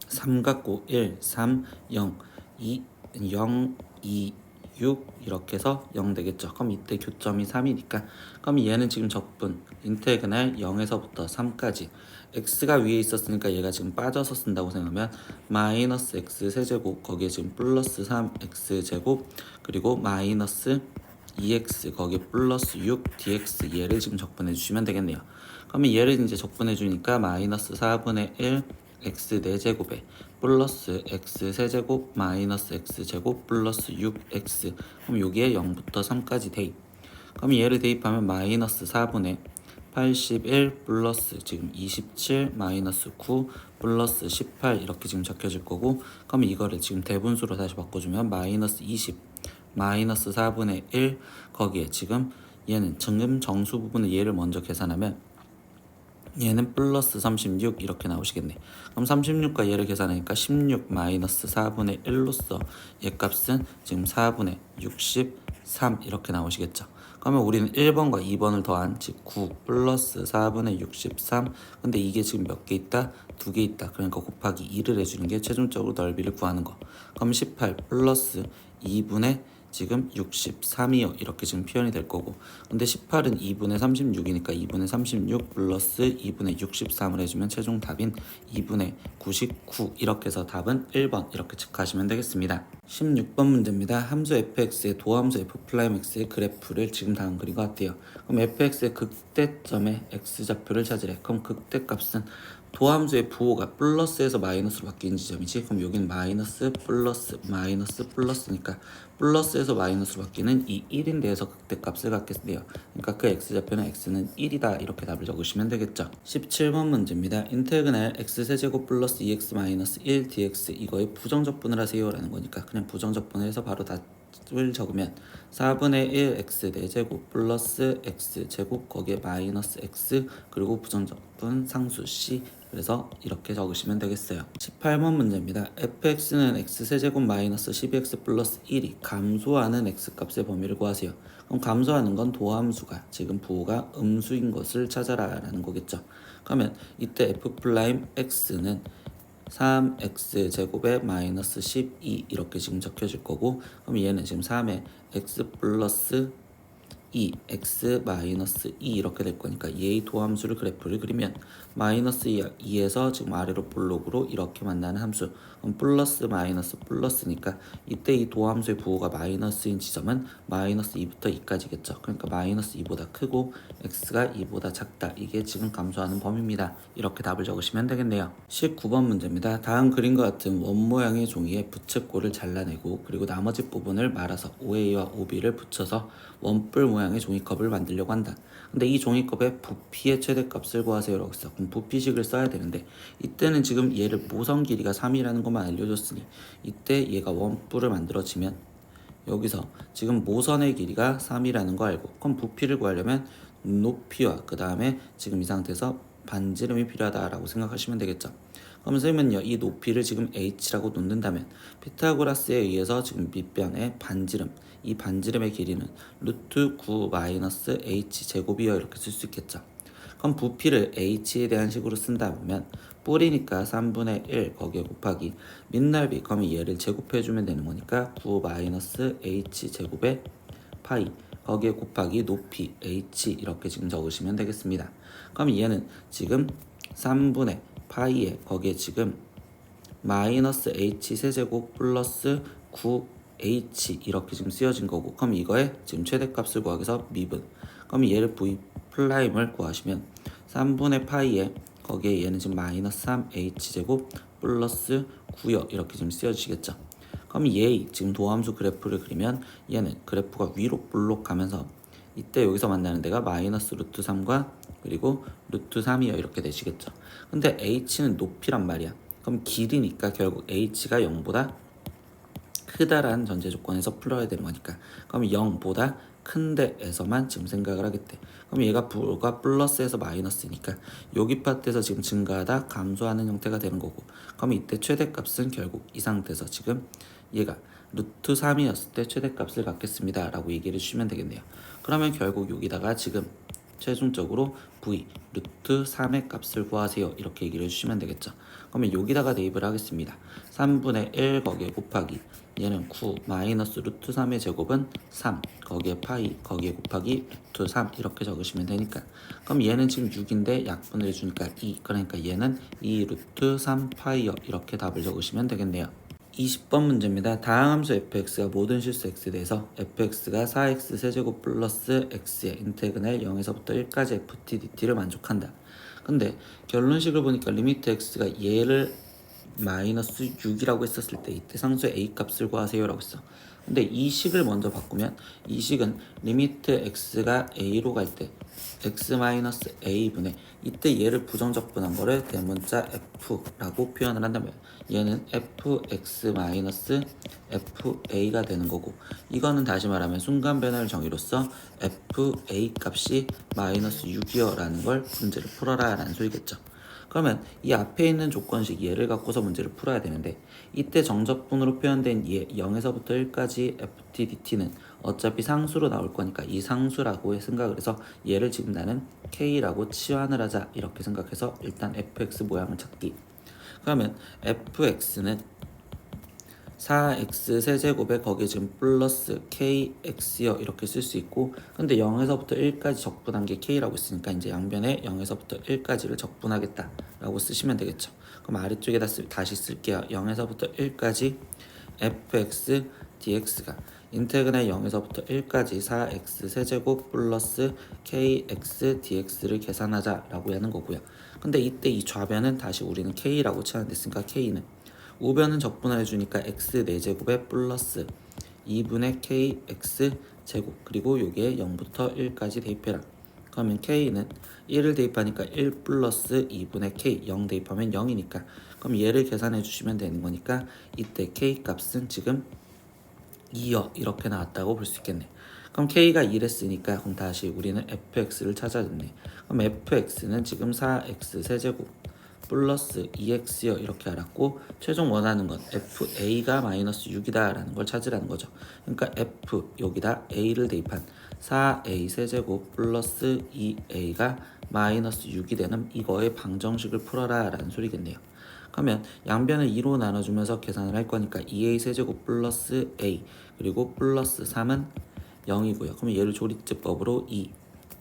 3 같고 1 3 0 2 0 2 6 이렇게 해서 0 되겠죠. 그럼 이때 교점이 3이니까 그럼 얘는 지금 적분 인테그랄 0에서부터 3까지 x가 위에 있었으니까 얘가 지금 빠져서 쓴다고 생각하면 마이너스 x 세제곱 거기에 지금 플러스 3x 제곱 그리고 마이너스 2x 거기에 플러스 6 dx 얘를 지금 적분해 주시면 되겠네요. 그러면 얘를 이제 적분해 주니까 마이너스 4분의 1 x 4제곱에 플러스 x 세제곱 마이너스 x 제곱 플러스 6x 그럼 여기에 0부터 3까지 대입. 그럼 얘를 대입하면 마이너스 4분의 81 플러스 지금 27 마이너스 9 플러스 18 이렇게 지금 적혀질 거고 그럼 이거를 지금 대분수로 다시 바꿔주면 마이너스 20 마이너스 4분의 1 거기에 지금 얘는 지금 정수 부분을 얘를 먼저 계산하면 얘는 플러스 36 이렇게 나오시겠네. 그럼 36과 얘를 계산하니까 16 마이너스 4분의 1로서 얘 값은 지금 4분의 63 이렇게 나오시겠죠. 그러면 우리는 1번과 2번을 더한 즉 9 플러스 4분의 63 근데 이게 지금 몇 개 있다? 2개 있다. 그러니까 곱하기 2를 해주는 게 최종적으로 넓이를 구하는 거. 그럼 18 플러스 2분의 지금 63이요 이렇게 지금 표현이 될 거고 근데 18은 2분의 36이니까 2분의 36 플러스 2분의 63을 해주면 최종 답인 2분의 99 이렇게 해서 답은 1번 이렇게 체크하시면 되겠습니다. 16번 문제입니다. 함수 fx의 도함수 f'x의 그래프를 지금 다음 그린 것 같아요. 그럼 fx의 극대점의 x좌표를 찾으래. 그럼 극대값은 도함수의 부호가 플러스에서 마이너스로 바뀌는 지점이지. 그럼 여기는 마이너스 마이너스 플러스니까 플러스에서 마이너스로 바뀌는 이 1인데에서 극대값을 갖겠네요. 그러니까 그 x좌표는 x는 1이다 이렇게 답을 적으시면 되겠죠. 17번 문제입니다. 인테그랄 x세제곱 플러스 2x 마이너스 1 dx 이거의 부정적분을 하세요 라는 거니까 그냥 부정적분을 해서 바로 답을 적으면 4분의 1 x 4제곱 플러스 x 제곱 거기에 마이너스 x 그리고 부정적분 상수 c 그래서 이렇게 적으시면 되겠어요. 18번 문제입니다. fx는 x세제곱 마이너스 12x 플러스 1이 감소하는 x값의 범위를 구하세요. 그럼 감소하는 건 도함수가 지금 부호가 음수인 것을 찾아라 라는 거겠죠. 그러면 이때 f'x는 3x 제곱에 마이너스 12 이렇게 지금 적혀질 거고 그럼 얘는 지금 3에 x 플러스 2 x 마이너스 2 이렇게 될 거니까 얘의 도함수를 그래프를 그리면 마이너스 2에서 지금 아래로 볼록으로 이렇게 만나는 함수 그럼 플러스 마이너스 플러스니까 이때 이 도함수의 부호가 마이너스인 지점은 마이너스 2부터 2까지겠죠. 그러니까 마이너스 2보다 크고 x가 2보다 작다. 이게 지금 감소하는 범위입니다. 이렇게 답을 적으시면 되겠네요. 19번 문제입니다. 다음 그림과 같은 원 모양의 종이에 부채꼴을 잘라내고 그리고 나머지 부분을 말아서 OA와 OB를 붙여서 원뿔 모양의 종이컵을 만들려고 한다. 근데 이 종이컵의 부피의 최대값을 구하세요 라고 했어. 그럼 부피식을 써야 되는데 이때는 지금 얘를 모선 길이가 3이라는 것만 알려줬으니 이때 얘가 원뿔을 만들어지면 여기서 지금 모선의 길이가 3이라는 거 알고 그럼 부피를 구하려면 높이와 그 다음에 지금 이 상태에서 반지름이 필요하다라고 생각하시면 되겠죠. 그럼 선생님은요 이 높이를 지금 h라고 놓는다면 피타고라스에 의해서 지금 밑변의 반지름 이 반지름의 길이는 루트 9 마이너스 h 제곱이요 이렇게 쓸 수 있겠죠. 그럼 부피를 h에 대한 식으로 쓴다 보면 뿌리니까 3분의 1 거기에 곱하기 밑넓이 그럼 얘를 제곱해주면 되는 거니까 9 마이너스 h 제곱에 파이 거기에 곱하기 높이 h 이렇게 지금 적으시면 되겠습니다. 그럼 얘는 지금 3분의 파이에 거기에 지금 마이너스 h 세제곱 플러스 9h 이렇게 지금 쓰여진 거고 그럼 이거에 지금 최대값을 구하기 위해서 미분 그럼 얘를 v 프라임을 구하시면 3분의 파이에 거기에 얘는 지금 마이너스 3h 제곱 플러스 9요 이렇게 지금 쓰여지겠죠. 그럼 얘 지금 도함수 그래프를 그리면 얘는 그래프가 위로 볼록하면서 이때 여기서 만나는 데가 마이너스 루트 3과 그리고 루트 3이요 이렇게 되시겠죠. 근데 h는 높이란 말이야. 그럼 길이니까 결국 h가 0보다 크다라는 전제 조건에서 풀어야 되는 거니까 그럼 0보다 큰 데에서만 지금 생각을 하겠대. 그럼 얘가 부가 플러스에서 마이너스니까 여기 파트에서 지금 증가하다 감소하는 형태가 되는 거고 그럼 이때 최대값은 결국 이 상태에서 지금 얘가 루트 3이었을 때 최대값을 갖겠습니다 라고 얘기를 해주시면 되겠네요. 그러면 결국 여기다가 지금 최종적으로 v 루트 3의 값을 구하세요. 이렇게 얘기를 해주시면 되겠죠. 그러면 여기다가 대입을 하겠습니다. 3분의 1 거기에 곱하기 얘는 9 마이너스 루트 3의 제곱은 3 거기에 파이 거기에 곱하기 루트 3 이렇게 적으시면 되니까, 그럼 얘는 지금 6인데 약분을 해주니까 2, 그러니까 얘는 2 루트 3 파이요. 이렇게 답을 적으시면 되겠네요. 20번 문제입니다. 다항함수 fx가 모든 실수 x에 대해서 fx가 4x 세제곱 플러스 x의 인테그랄 0에서부터 1까지 ft dt를 만족한다. 근데 결론식을 보니까 리미트 x가 얘를 마이너스 6이라고 했었을 때 이때 상수의 a 값을 구하세요 라고 했어. 근데 이 식을 먼저 바꾸면 이 식은 리미트 x가 a로 갈 때 x 마이너스 a분의 이때 얘를 부정적분한 거를 대문자 f라고 표현을 한다면 얘는 fx 마이너스 fa가 되는 거고, 이거는 다시 말하면 순간 변화를 정의로써 fa 값이 마이너스 6이요 라는 걸 문제를 풀어라 라는 소리겠죠. 그러면 이 앞에 있는 조건식 얘를 갖고서 문제를 풀어야 되는데, 이때 정적분으로 표현된 얘 0에서부터 1까지 ft dt는 어차피 상수로 나올 거니까 이 상수라고 생각을 해서 얘를 지금 나는 k라고 치환을 하자 이렇게 생각해서 일단 fx 모양을 찾기. 그러면 fx는 4x 세제곱에 거기에 지금 플러스 kx요 이렇게 쓸 수 있고, 근데 0에서부터 1까지 적분한 게 k라고 있으니까 이제 양변에 0에서부터 1까지를 적분하겠다 라고 쓰시면 되겠죠. 그럼 아래쪽에다 다시 쓸게요. 0에서부터 1까지 fx dx가 인테그랄 0에서부터 1까지 4x 세제곱 플러스 kx dx를 계산하자 라고 하는 거고요. 근데 이때 이 좌변은 다시 우리는 k라고 치환됐으니까 k는 우변은 적분을 해주니까 x 4제곱에 플러스 2분의 kx 제곱, 그리고 여기에 0부터 1까지 대입해라. 그러면 k는 1을 대입하니까 1 플러스 2분의 k, 0 대입하면 0이니까 그럼 얘를 계산해 주시면 되는 거니까 이때 k 값은 지금 2요 이렇게 나왔다고 볼 수 있겠네. 그럼 k가 2랬으니까 그럼 다시 우리는 fx를 찾아줬네. 그럼 fx는 지금 4x 세제곱 플러스 2x요 이렇게 알았고, 최종 원하는 건 fa가 마이너스 6이다 라는 걸 찾으라는 거죠. 그러니까 f 여기다 a를 대입한 4a 세제곱 플러스 2a가 마이너스 6이 되는 이거의 방정식을 풀어라 라는 소리겠네요. 그러면 양변을 2로 나눠주면서 계산을 할 거니까 2a 세제곱 플러스 a 그리고 플러스 3은 0이고요. 그럼 얘를 조립제법으로 2,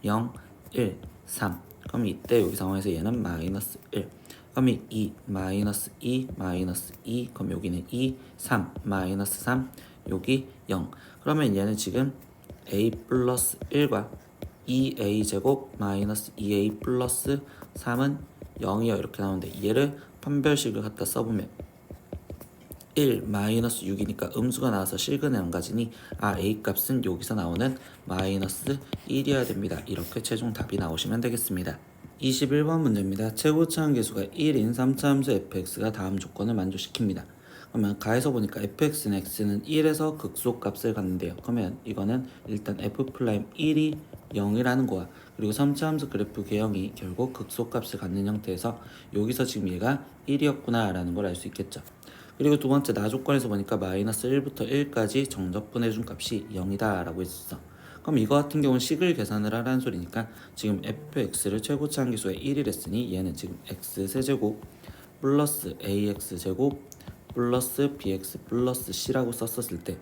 0, 1, 3. 그럼 이때 여기 상황에서 얘는 마이너스 1. 그럼 2, 마이너스 2, 마이너스 2. 그럼 여기는 2, 3, 마이너스 3. 여기 0. 그러면 얘는 지금 a 플러스 1과 2a 제곱 마이너스 2a 플러스 3은 0이요 이렇게 나오는데, 얘를 판별식을 갖다 써보면 1 마이너스 6이니까 음수가 나와서 실근에 안 가지니 a 값은 여기서 나오는 마이너스 1이어야 됩니다. 이렇게 최종 답이 나오시면 되겠습니다. 21번 문제입니다. 최고차항계수가 1인 3차함수 fx가 다음 조건을 만족시킵니다. 그러면 가에서 보니까 fx는 x는 1에서 극소값을 갖는데요. 그러면 이거는 일단 f'1이 0이라는 거야. 그리고 3차함수 그래프 개형이 결국 극소값을 갖는 형태에서 여기서 지금 얘가 1이었구나 라는 걸 알 수 있겠죠. 그리고 두 번째 나조건에서 보니까 마이너스 1부터 1까지 정적분해준 값이 0이다 라고 했었어. 그럼 이거 같은 경우는 식을 계산을 하라는 소리니까 지금 fx를 최고차항계수가 1이랬으니 얘는 지금 x 세제곱 플러스 ax 제곱 플러스 bx 플러스 c라고 썼었을 때,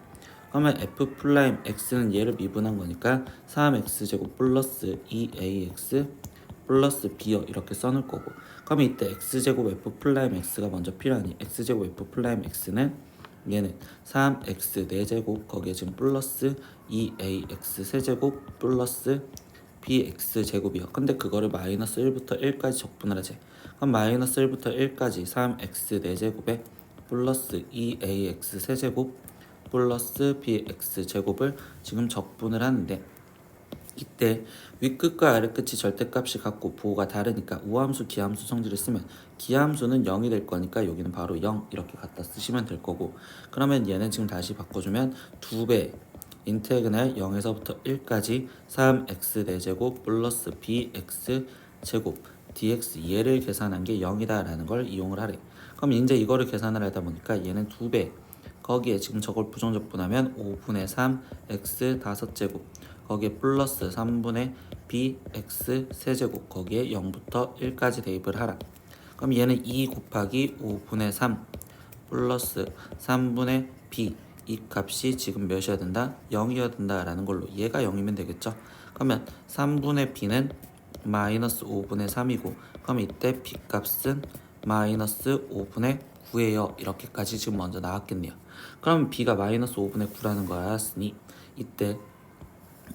그러면 f'x는 얘를 미분한 거니까 3x 제곱 플러스 2ax 플러스 b요 이렇게 써놓을 거고, 그러면 이때 x제곱 f'x가 먼저 필요하니 x제곱 f'x는 얘는 3x 4제곱 거기에 지금 플러스 2ax 세제곱 플러스 bx 제곱이요. 근데 그거를 마이너스 1부터 1까지 적분을 하지. 그럼 마이너스 1부터 1까지 3x 4제곱에 플러스 2ax 세제곱 플러스 bx 제곱을 지금 적분을 하는데, 이때 윗끝과 아래끝이 절대값이 같고 부호가 다르니까 우함수 기함수 성질을 쓰면 기함수는 0이 될 거니까 여기는 바로 0 이렇게 갖다 쓰시면 될 거고, 그러면 얘는 지금 다시 바꿔주면 2배 인테그랄 0에서부터 1까지 3x 4제곱 플러스 bx 제곱 dx 얘를 계산한 게 0이다 라는 걸 이용을 하래. 그럼 이제 이거를 계산을 하다 보니까 얘는 2배 거기에 지금 저걸 부정적분하면 5분의 3 x 5제곱 거기에 플러스 3분의 bx 세제곱 거기에 0부터 1까지 대입을 하라. 그럼 얘는 2 곱하기 5분의 3 플러스 3분의 b 이 값이 지금 몇이어야 된다? 0이어야 된다라는 걸로 얘가 0이면 되겠죠. 그러면 3분의 b는 마이너스 5분의 3이고 그럼 이때 b 값은 마이너스 5분의 9예요. 이렇게까지 지금 먼저 나왔겠네요. 그럼 b가 마이너스 5분의 9라는 걸 알았으니 이때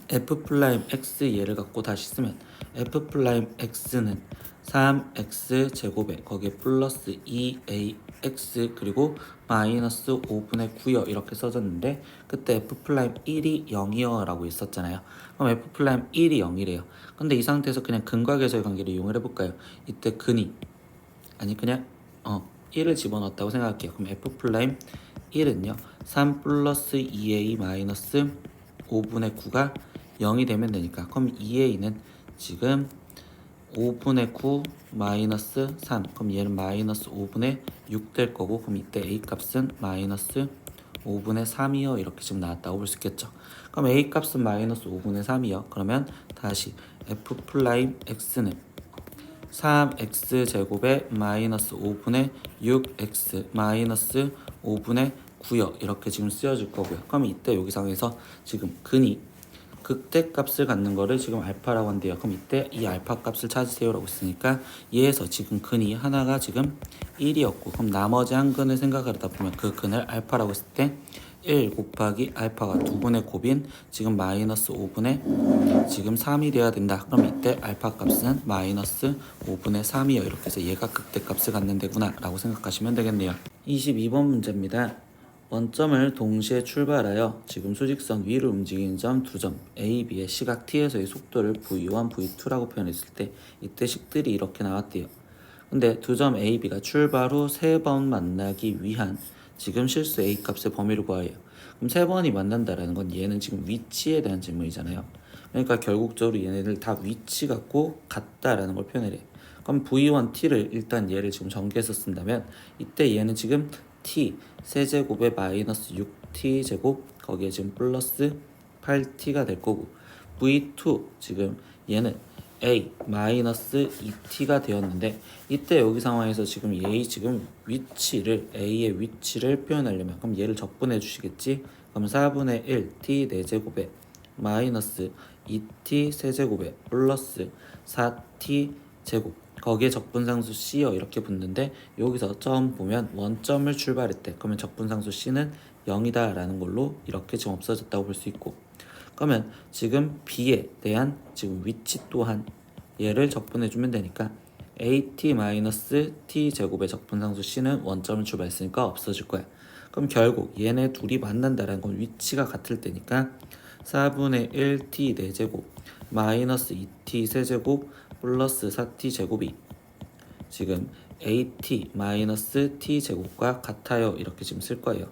f'(x) 얘를 갖고 다시 쓰면 f'(x는 3x 제곱에 거기에 플러스 2ax 그리고 마이너스 5분의 9요 이렇게 써졌는데 그때 f'1이 0이요 라고 있었잖아요. 그럼 f'1이 0이래요. 근데 이 상태에서 그냥 근과 계수의 관계를 이용을 해볼까요? 이때 근이 아니 그냥 1을 집어넣었다고 생각할게요. 그럼 f'1은요 3 플러스 2a 마이너스 5분의 9가 0이 되면 되니까 그럼 2a는 지금 5분의 9 마이너스 3 그럼 얘는 마이너스 5분의 6 될 거고 그럼 이때 a 값은 마이너스 5분의 3이요 이렇게 지금 나왔다고 볼 수 있겠죠. 그럼 a 값은 마이너스 5분의 3이요. 그러면 다시 f'(x는 3x 제곱에 마이너스 5분의 6x 마이너스 5분의 9요 이렇게 지금 쓰여질 거고요. 그럼 이때 여기 상에서 지금 근이 극대값을 갖는 거를 지금 알파라고 한대요. 그럼 이때 이 알파 값을 찾으세요라고 했으니까 얘에서 지금 근이 하나가 지금 1이었고 그럼 나머지 한 근을 생각하다 보면 그 근을 알파라고 했을 때 1 곱하기 알파가 2분의 곱인 지금 마이너스 5분의 지금 3이 돼야 된다. 그럼 이때 알파 값은 마이너스 5분의 3이요. 이렇게 해서 얘가 극대값을 갖는 데구나 라고 생각하시면 되겠네요. 22번 문제입니다. 원점을 동시에 출발하여 지금 수직선 위로 움직이는 점 두 점 A, B의 시각 T에서의 속도를 V1, V2라고 표현했을 때 이때 식들이 이렇게 나왔대요. 근데 두 점 A, B가 출발 후 3번 만나기 위한 지금 실수 A 값의 범위를 구하래요. 그럼 3번이 만난다라는 건 얘는 지금 위치에 대한 질문이잖아요. 그러니까 결국적으로 얘네들 다 위치 갖고 같다라는 걸 표현을 해. 그럼 V1, T를 일단 얘를 지금 전개해서 쓴다면 이때 얘는 지금 t 세제곱에 마이너스 6t 제곱 거기에 지금 플러스 8t가 될 거고 v2 지금 얘는 a 마이너스 2t가 되었는데 이때 여기 상황에서 지금 a 지금 위치를 a의 위치를 표현하려면 그럼 얘를 적분해 주시겠지. 그럼 4분의 1 t 4제곱에 마이너스 2t 세제곱에 플러스 4t 제곱 거기에 적분상수 C요 이렇게 붙는데 여기서 처음 보면 원점을 출발했대. 그러면 적분상수 C는 0이다 라는 걸로 이렇게 지금 없어졌다고 볼 수 있고 그러면 지금 B에 대한 지금 위치 또한 얘를 적분해 주면 되니까 AT-T 제곱의 적분상수 C는 원점을 출발했으니까 없어질 거야. 그럼 결국 얘네 둘이 만난다라는 건 위치가 같을 때니까 4분의 1t 4제곱 마이너스 2t 세제곱 플러스 4t 제곱이 지금 at 마이너스 t 제곱과 같아요 이렇게 지금 쓸 거예요.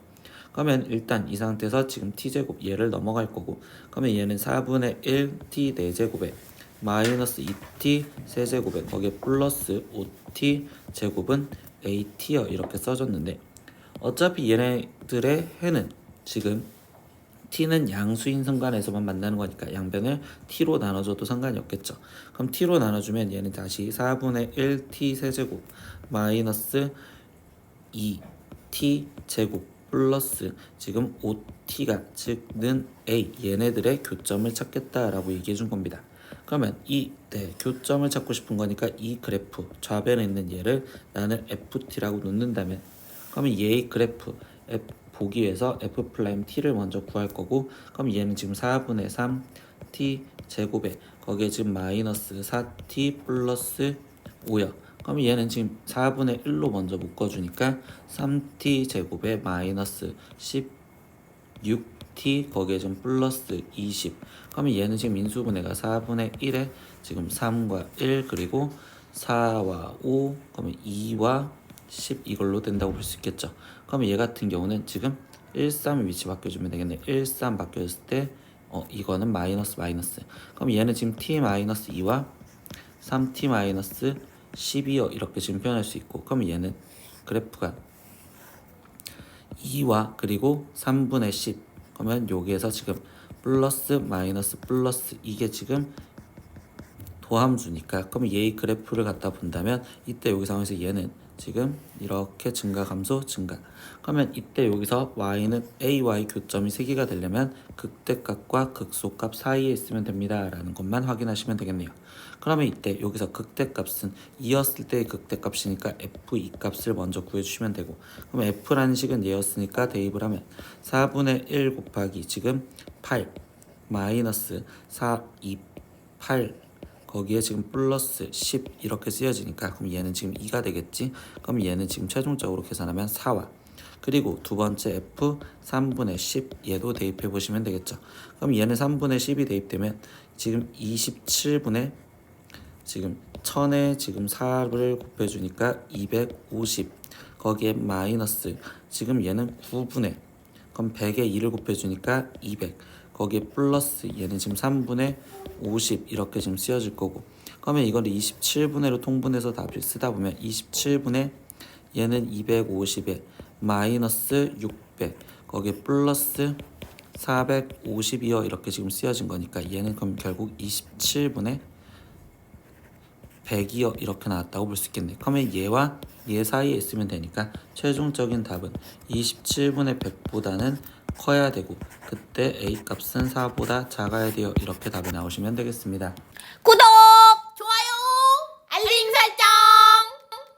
그러면 일단 이 상태에서 지금 t 제곱 얘를 넘어갈 거고 그러면 얘는 4분의 1 t 4제곱에 마이너스 2t 세제곱에 거기에 플러스 5t 제곱은 at요 이렇게 써줬는데 어차피 얘네들의 해는 지금 t는 양수인 순간에서만 만나는 거니까 양변을 t로 나눠줘도 상관이 없겠죠. 그럼 t로 나눠주면 얘는 다시 4분의 1t 세제곱 마이너스 2t 제곱 플러스 지금 5t가 즉 는 a 얘네들의 교점을 찾겠다라고 얘기해 준 겁니다. 그러면 교점을 찾고 싶은 거니까 이 그래프 좌변에 있는 얘를 나는 ft라고 놓는다면 그러면 얘의 그래프 보기 위해서 f'(t를 먼저 구할 거고 그럼 얘는 지금 4분의 3t 제곱에 거기에 지금 마이너스 4t 플러스 5요. 그럼 얘는 지금 4분의 1로 먼저 묶어주니까 3t 제곱에 마이너스 16t 거기에 좀 플러스 20 그러면 얘는 지금 인수분해가 4분의 1에 지금 3과 1 그리고 4와 5 그러면 2와 10 이걸로 된다고 볼 수 있겠죠. 그러면 얘 같은 경우는 지금 1, 3의 위치 바뀌어주면 되겠네. 1, 3 바뀌었을 때 이거는 마이너스 그럼 얘는 지금 t-2와 3t-12요 이렇게 지금 표현할 수 있고 그러면 얘는 그래프가 2와 그리고 3분의 10 그러면 여기에서 지금 플러스 마이너스 플러스 이게 지금 도함수니까 그럼 얘의 그래프를 갖다 본다면 이때 여기 상황에서 얘는 지금 이렇게 증가 감소 증가 그러면 이때 여기서 y는 ay 교점이 3개가 되려면 극대값과 극소값 사이에 있으면 됩니다 라는 것만 확인하시면 되겠네요. 그러면 이때 여기서 극대값은 2였을 때의 극대값이니까 f2 값을 먼저 구해주시면 되고 그럼 f라는 식은 얘였으니까 대입을 하면 4분의 1 곱하기 지금 8 마이너스 4, 2, 8 거기에 지금 플러스 10 이렇게 쓰여지니까 그럼 얘는 지금 2가 되겠지. 그럼 얘는 지금 최종적으로 계산하면 4와 그리고 두 번째 f 3분의 10 얘도 대입해 보시면 되겠죠. 그럼 얘는 3분의 10이 대입되면 지금 27분의 지금 1000에 지금 4를 곱해주니까 250 거기에 마이너스 지금 얘는 9분의 그럼 100에 2를 곱해주니까 200 거기에 플러스 얘는 지금 3분의 50 이렇게 지금 쓰여질 거고 그러면 이걸 27분의로 통분해서 답을 쓰다 보면 27분의 얘는 250에 마이너스 600 거기에 플러스 450이요 이렇게 지금 쓰여진 거니까 얘는 그럼 결국 27분의 100이요 이렇게 나왔다고 볼 수 있겠네. 그러면 얘와 얘 사이에 있으면 되니까 최종적인 답은 27분의 100보다는 커야 되고 그때 a 값은 4보다 작아야 돼요 이렇게 답이 나오시면 되겠습니다. 구독!